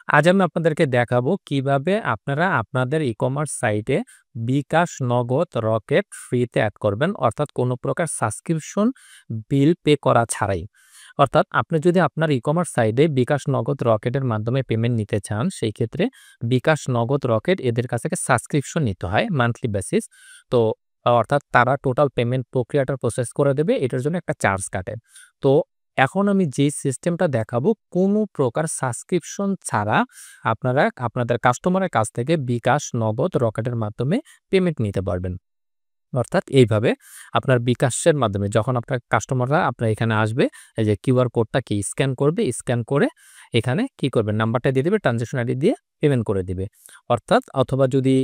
আজ আমি আপনাদেরকে দেখাবো কিভাবে আপনারা আপনাদের ই-কমার্স সাইটে বিকাশ, নগদ, রকেট ফ্রিতে এড করবেন। অর্থাৎ কোনো প্রকার সাবস্ক্রিপশন বিল পে করা ছাড়াই। অর্থাৎ আপনি যদি আপনার ই-কমার্স সাইটে বিকাশ, নগদ, রকেটের মাধ্যমে পেমেন্ট নিতে চান, সেই ক্ষেত্রে বিকাশ, নগদ, রকেট এদের কাছ থেকে সাবস্ক্রিপশন নিতে হয় মান্থলি বেসিস। তো অর্থাৎ তারা টোটাল পেমেন্ট প্রক্রিয়াটা প্রসেস করে দেবে। এটার জন্য একটা চার্জ কাটে। তো এখন আমি যে সিস্টেমটা দেখাবো কোনো প্রকার সাবস্ক্রিপশন ছাড়া আপনারা আপনাদের কাস্টমারের কাছ থেকে বিকাশ, নগদ, রকেটের মাধ্যমে পেমেন্ট নিতে পারবেন। অর্থাৎ এইভাবে আপনার বিকাশের মাধ্যমে যখন আপনার কাস্টমাররা আপনার এখানে আসবে, এই যে কিউআর কোডটাকে স্ক্যান করবে, স্ক্যান করে এখানে কি করবে নাম্বারটা দিয়ে দিবে, ট্রানজ্যাকশন আইডি দিয়ে পেমেন্ট করে দিবে। অর্থাৎ অথবা যদি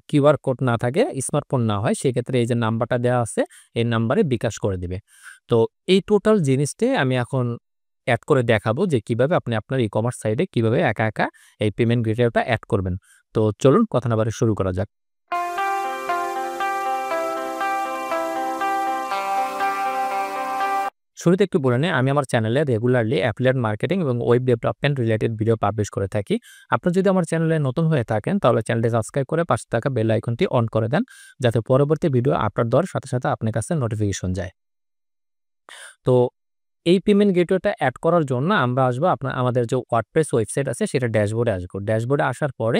কিউআর কোড না থাকে, স্মার্টফোন না হয়, সেক্ষেত্রে এই যে নাম্বারটা দেওয়া আছে এই নাম্বারে বিকাশ করে দিবে। তো এই টোটাল জিনিসটাই আমি এখন অ্যাড করে দেখাবো যে কিভাবে আপনি আপনার ই-কমার্স সাইটে কিভাবে একা একা এই পেমেন্ট গেটওয়েটা অ্যাড করবেন। তো চলুন কথা না বাড়িয়ে শুরু করা যাক। শুরুতে একটু বলে নেই, আমি আমার চ্যানেলে রেগুলারলি অ্যাফিলিয়েট মার্কেটিং এবং web development related video publish করে থাকি। আপনি যদি আমার চ্যানেলে নতুন হয়ে থাকেন তাহলে চ্যানেলটি সাবস্ক্রাইব করে পাশে থাকা বেল আইকনটি অন করে দেন, যাতে পরবর্তী ভিডিও আপলোড দেওয়ার সাথে সাথে আপনার কাছে নোটিফিকেশন যায়। তো এই পেমেন্ট গেটওয়েটা অ্যাড করার জন্য আমরা আসবো আমাদের যে ওয়ার্ডপ্রেস ওয়েবসাইট আছে সেটা ড্যাশবোর্ডে আসবো। ড্যাশবোর্ডে আসার পরে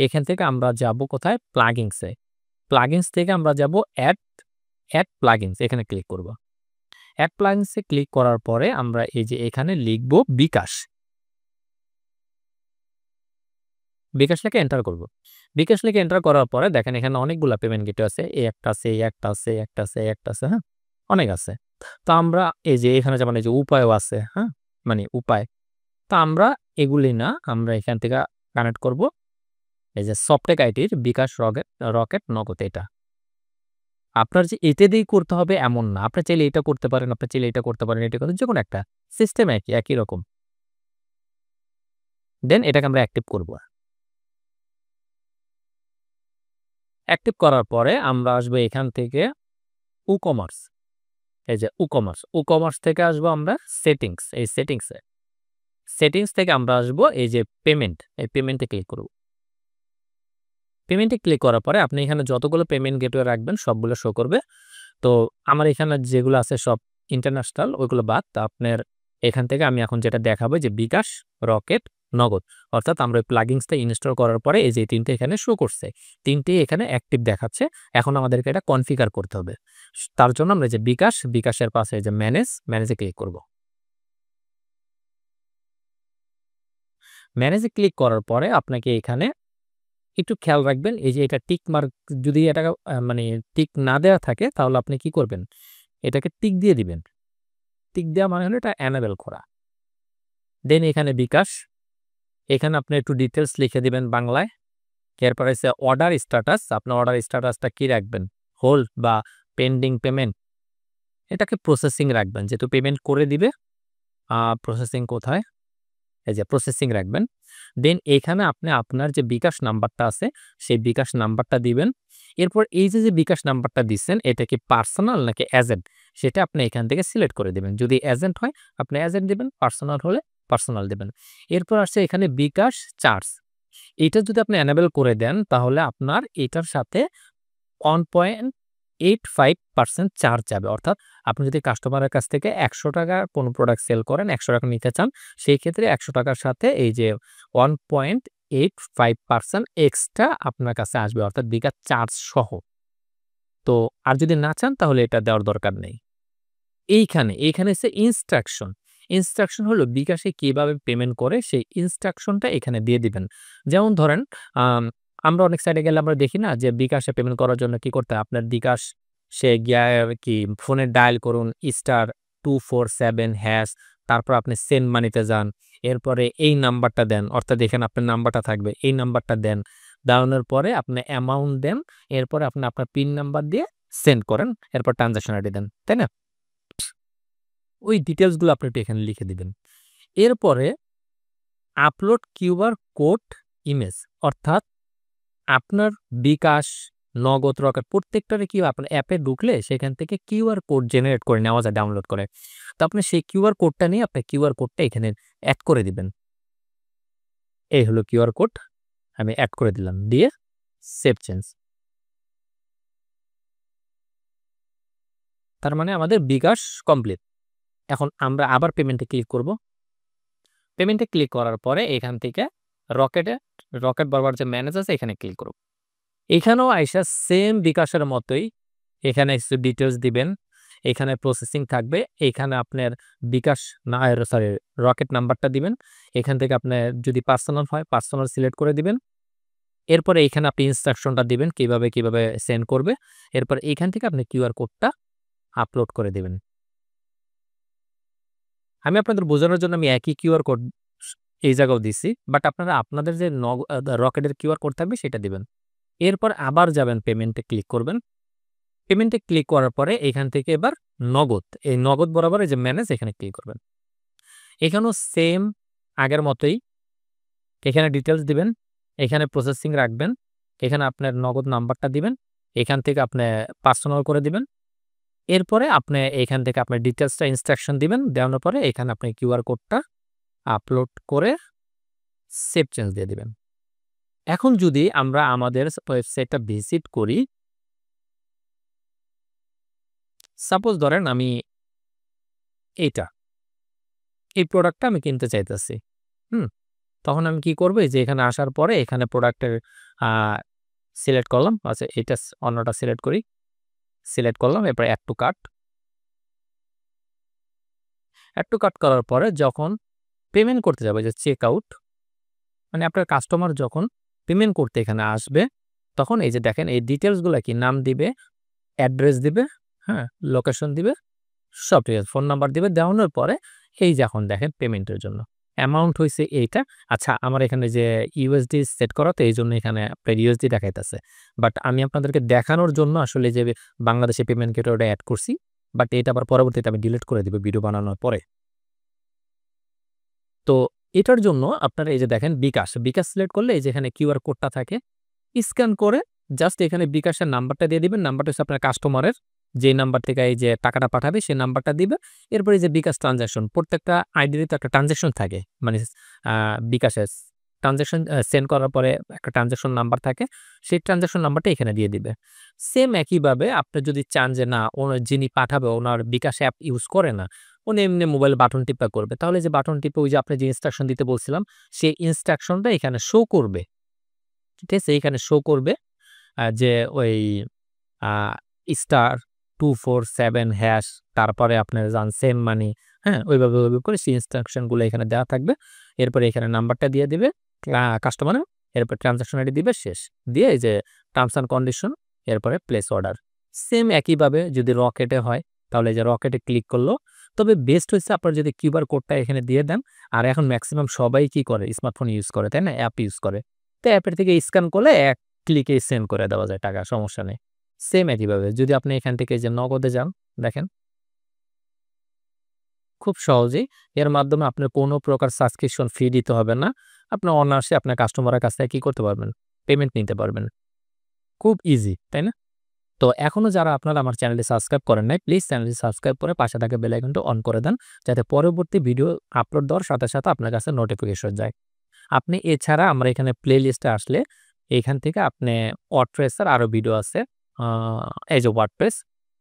এখান থেকে আমরা যাবো কোথায়? প্লাগিংসে। প্লাগিংস থেকে আমরা যাবো অ্যাড প্লাগিংস, এখানে ক্লিক করব। অ্যাড প্লাগিংসে ক্লিক করার পরে আমরা এই যে এখানে লিখব বিকাশ। বিকাশ লিখে এন্টার করব। বিকাশ লিখে এন্টার করার পরে দেখেন এখানে অনেকগুলা পেমেন্ট গেটওয়ে আছে। এই একটা আছে, এই একটা আছে, এই একটা আছে, এই একটা আছে, হ্যাঁ? অনেক আছে। তো আমরা এই যে এখানে যেমন এই যে উপায়ও আছে, হ্যাঁ? মানে উপায়। তো আমরা এগুলি না, আমরা এখান থেকে কানেক্ট করব এই যে সফটটেক আইটির বিকাশ, রকেট, নগদ এটা। আপনার যে এটা দিয়েই করতে হবে এমন না। আপনি চাইলে এটা করতে পারেন, আপনি চাইলে এটা করতে পারেন, এটা করতে যেকোনো একটা। সিস্টেম একই রকম। দেন এটাকে আমরা অ্যাক্টিভ করব। অ্যাক্টিভ করার পরে আমরা আসবো এখান থেকে ই-কমার্স। এই যে ই-কমার্স থেকে আসবো আমরা সেটিংস। এই সেটিংস থেকে আমরা আসবো এই যে পেমেন্ট। এই পেমেন্টে ক্লিক করব। পেমেন্টে ক্লিক করার পরে আপনি এখানে যতগুলো পেমেন্ট গেটওয়ে রাখবেন সবগুলো শো করবে। তো আমার এখানে যেগুলো আছে সব ইন্টারন্যাশনাল, ওইগুলো বাদ। তো আপনার এখান থেকে আমি এখন যেটা দেখাবো যে বিকাশ, রকেট, নগদ। অর্থাৎ আমরা ওই প্লাগিংসটা ইনস্টল করার পরে এই যে ৩ টে এখানে শো করছে। ৩ টেই এখানে অ্যাক্টিভ দেখাচ্ছে। এখন আমাদেরকে এটা কনফিগার করতে হবে। তার জন্য আমরা যে বিকাশের পাশে এই যে ম্যানেজে ক্লিক করব। ম্যানেজে ক্লিক করার পরে আপনাকে এখানে একটু খেয়াল রাখবেন, এই যে এটা টিক মার্ক, যদি এটা মানে টিক না দেওয়া থাকে তাহলে আপনি কি করবেন? এটাকে টিক দিয়ে দিবেন। টিক দেওয়া মানে হলো এটা এনেবল করা। দেন এখানে বিকাশ, এখানে আপনি একটু ডিটেইলস লিখে দিবেন বাংলায়। এরপর হচ্ছে অর্ডার স্ট্যাটাস, আপনার অর্ডার স্ট্যাটাসটা কি রাখবেন? হোল্ড বা পেন্ডিং পেমেন্ট, এটাকে প্রসেসিং রাখবেন। যেহেতু পেমেন্ট করে দিবে, প্রসেসিং কোথায়? এই যে প্রসেসিং রাখবেন। দেন এখানে আপনি আপনার যে বিকাশ নাম্বারটা আছে সেই বিকাশ নাম্বারটা দিবেন। এরপর এই যে বিকাশ নাম্বারটা দিচ্ছেন এটা কি পার্সোনাল নাকি এজেন্ট, সেটা আপনি এখান থেকে সিলেক্ট করে দিবেন। যদি এজেন্ট হয় আপনি এজেন্ট দিবেন, পার্সোনাল হলে পার্সোনাল দিবেন। এরপর আসছে এখানে বিকাশ চার্জ। এটা যদি আপনি এনেবল করে দেন তাহলে আপনার এটার সাথে 1.85% চার্জ যাবে। অর্থাৎ আপনি যদি কাস্টমারের কাছ থেকে ৳১০০ কোনো প্রোডাক্ট সেল করেন, ৳১০০ নিতে চান, সেই ক্ষেত্রে ৳১০০ সাথে এই যে 1.85% এক্সট্রা আপনার কাছে আসবে, অর্থাৎ বিকাশ চার্জ সহ। তো আর যদি না চান তাহলে এটা দেওয়ার দরকার নেই। এইখানে হচ্ছে ইনস্ট্রাকশন। ইনস্ট্রাকশন হলো বিকাশে কিভাবে পেমেন্ট করে সেই ইনস্ট্রাকশনটা এখানে দিয়ে দিবেন। যেমন ধরেন আম আমরা অনেক সাইটে গেলে আমরা দেখি না যে বিকাশে পেমেন্ট করার জন্য কি করতে হয়? আপনার বিকাশ সে গিয়া কি ফোনে ডায়াল করুন *247#, তারপর আপনি সেন্ড মানিতে যান। এরপরে এই নাম্বারটা দেন। অর্থাৎ এখানে আপনার নাম্বারটা থাকবে। এই নাম্বারটা দেন। দেওয়ানোর পরে আপনি অ্যামাউন্ট দেন। এরপরে আপনি আপনার পিন নাম্বার দিয়ে সেন্ড করেন। এরপর ট্রান্সেকশন আইডি দেন। তাই না? ওই ডিটেইলস গুলো আপনি একটু এখানে লিখে দিবেন। এরপরে আপলোড কিউআর কোড ইমেজ, অর্থাৎ আপনার বিকাশ, নগদ, রকেট প্রত্যেকটারে কি আপনার অ্যাপে ঢুকলে সেখান থেকে কিউআর কোড জেনারেট করে নেওয়া যায় ডাউনলোড করে। তো আপনি সেই কিউআর কোডটা নিয়ে আপনি কিউআর কোডটা এখানে এড করে দিবেন। এই হলো কিউআর কোড, আমি অ্যাড করে দিলাম, দিয়ে সেভ চেঞ্জ। তার মানে আমাদের বিকাশ কমপ্লিট। এখন আমরা আবার পেমেন্টে ক্লিক করব। পেমেন্টে ক্লিক করার পরে এখান থেকে রকেট বরাবর যে ম্যানেজ আছে এখানে ক্লিক করব। এখানেও আইসা সেম বিকাশের মতোই এখানে কিছু ডিটেলস দিবেন, এখানে প্রসেসিং থাকবে, এখানে আপনার বিকাশ না সরি রকেট নাম্বারটা দিবেন, এখান থেকে আপনার যদি পার্সোনাল হয় পার্সোনাল সিলেক্ট করে দিবেন। এরপরে এখানে আপনি ইনস্ট্রাকশনটা দিবেন কিভাবে সেন্ড করবে। এরপর এখান থেকে আপনি কিউআর কোডটা আপলোড করে দিবেন। আমি আপনাদের বোঝানোর জন্য আমি একই কিউআর কোড এই জায়গাও দিছি, বাট আপনারা আপনাদের যে রকেটের কিউআর কোড থাকবে সেটা দিবেন। এরপর আবার যাবেন পেমেন্টে ক্লিক করবেন। পেমেন্টে ক্লিক করার পরে এখান থেকে এবার নগদ, এই নগদ বরাবর এই যে ম্যানেজ এখানে ক্লিক করবেন। এখানেও সেম আগের মতোই এখানে ডিটেলস দিবেন, এখানে প্রসেসিং রাখবেন, এখানে আপনার নগদ নাম্বারটা দিবেন, এখান থেকে আপনি পার্সোনাল করে দিবেন। এরপরে আপনি এখান থেকে আপনার ডিটেলসটা ইনস্ট্রাকশন দিবেন, দেওয়ানোর পরে এখানে আপনি কিউআর কোডটা আপলোড করে সেভ চেঞ্জ দিয়ে দিবেন। এখন যদি আমরা আমাদের ওয়েবসাইটটা ভিজিট করি, সাপোজ ধরেন আমি এই প্রোডাক্টটা আমি কিনতে চাইতেছি। তখন আমি কি করব, যে এখানে আসার পরে এখানে প্রোডাক্টের সিলেক্ট করলাম, আচ্ছা এটা অন্যটা সিলেক্ট করি, সিলেক্ট করলাম, এরপর অ্যাড টু কার্ট করার পরে যখন পেমেন্ট করতে যাবে, যে চেক আউট, মানে আপনার কাস্টমার যখন পেমেন্ট করতে এখানে আসবে তখন এই যে দেখেন এই ডিটেলসগুলো কি নাম দিবে, অ্যাড্রেস দিবে, হ্যাঁ লোকেশন দিবে, সব ঠিক আছে, ফোন নাম্বার দিবে। দেওয়ানোর পরে এই যে এখন দেখেন পেমেন্টের জন্য অ্যামাউন্ট হয়েছে এইটা। আচ্ছা আমার এখানে যে ইউএসডি সেট করা, তো এই জন্য এখানে আপনার ইউএসডি দেখাইতেছে, বাট আমি আপনাদেরকে দেখানোর জন্য আসলে যে বাংলাদেশে পেমেন্ট গেটওয়ে ওটা অ্যাড করছি, বাট এটা আবার পরবর্তীতে আমি ডিলিট করে দিব ভিডিও বানানোর পরে। তো এটার জন্য আপনারা এই যে দেখেন বিকাশ সিলেক্ট করলে এই যে এখানে কিউআর কোডটা থাকে, স্ক্যান করে জাস্ট এখানে বিকাশের নাম্বারটা দিয়ে দিবেন। নাম্বারটা হচ্ছে আপনার কাস্টমারের যে নাম্বার থেকে এই যে টাকাটা পাঠাবে সেই নাম্বারটা দিবে। এরপরে যে বিকাশ ট্রানজাকশন, প্রত্যেকটা আইডিতে তো একটা ট্রানজাকশন থাকে, মানে বিকাশের ট্রানজাকশন সেন্ড করার পরে একটা ট্রানজাকশন নাম্বার থাকে, সেই ট্রানজাকশন নাম্বারটা এখানে দিয়ে দিবে। সেম একইভাবে আপনি যদি চান যে না যিনি পাঠাবে ওনার বিকাশ অ্যাপ ইউজ করে না, উনি এমনি মোবাইল বাটন টিপা করবে, তাহলে যে বাটন টিপে ওই যে আপনি যে ইনস্ট্রাকশন দিতে বলছিলাম সেই ইনস্ট্রাকশনটা এখানে শো করবে। ঠিক আছে, এখানে শো করবে যে ওই *247# তারপরে আপনার যান সেম মানি, হ্যাঁ ওইভাবে করে সেই ইনস্ট্রাকশনগুলো এখানে দেওয়া থাকবে। এরপরে এখানে নাম্বারটা দিয়ে দিবে কাস্টমারের, এরপর ট্রানজাকশন আইডি দিবে, শেষ দিয়ে এই যে টার্মস অ্যান্ড কন্ডিশন, এরপরে প্লেস অর্ডার। সেম একইভাবে যদি রকেটে হয় তাহলে এই যে রকেটে ক্লিক করলো, তবে বেস্ট হচ্ছে আপনার যদি কিউআর কোডটা এখানে দিয়ে দেন। আর এখন ম্যাক্সিমাম সবাই কি করে, স্মার্টফোন ইউজ করে, তাই না, অ্যাপ ইউজ করে, তো অ্যাপের থেকে স্ক্যান করলে এক ক্লিকে সেন্ড করে দেওয়া যায় টাকা, সমস্যা নেই। সেম একইভাবে যদি আপনি এখান থেকে যে নগদে যান, দেখেন খুব সহজেই এর মাধ্যমে আপনার কোনো প্রকার সাবস্ক্রিপশন ফি দিতে হবে না। আপনি অনায়াসে আপনার কাস্টমারের কাছ থেকে কি করতে পারবেন, পেমেন্ট নিতে পারবেন। খুব ইজি, তাই না? তো এখনো যারা আপনারা আমার চ্যানেলটি সাবস্ক্রাইব করেন নাই, প্লিজ চ্যানেলটি সাবস্ক্রাইব করে পাশে থাকা বেল আইকনটা অন করে দেন, যাতে পরবর্তী ভিডিও আপলোড দেওয়ার সাথে সাথে আপনার কাছে নোটিফিকেশন যায়। আপনি এছাড়া আমরা এখানে প্লে লিস্টে আসলে এখান থেকে আপনি ওয়ার্ডপ্রেসের আরো ভিডিও আছে, এই যে ওয়ার্ডপ্রেস,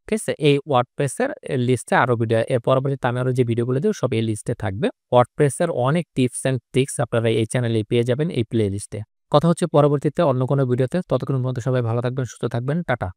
ঠিক আছে, এই ওয়ার্ডপ্রেসের লিস্টে আরো ভিডিও, এর পরবর্তীতে আমি আরো যে ভিডিওগুলো দেব সব এই লিস্টে থাকবে। ওয়ার্ডপ্রেসের অনেক টিপস অ্যান্ড ট্রিক্স আপনারা এই চ্যানেলে পেয়ে যাবেন এই প্লে লিস্টে। কথা হচ্ছে পরবর্তীতে অন্য কোনো ভিডিওতে, ততক্ষণ পর্যন্ত সবাই ভালো থাকবেন, সুস্থ থাকবেন, টাটা।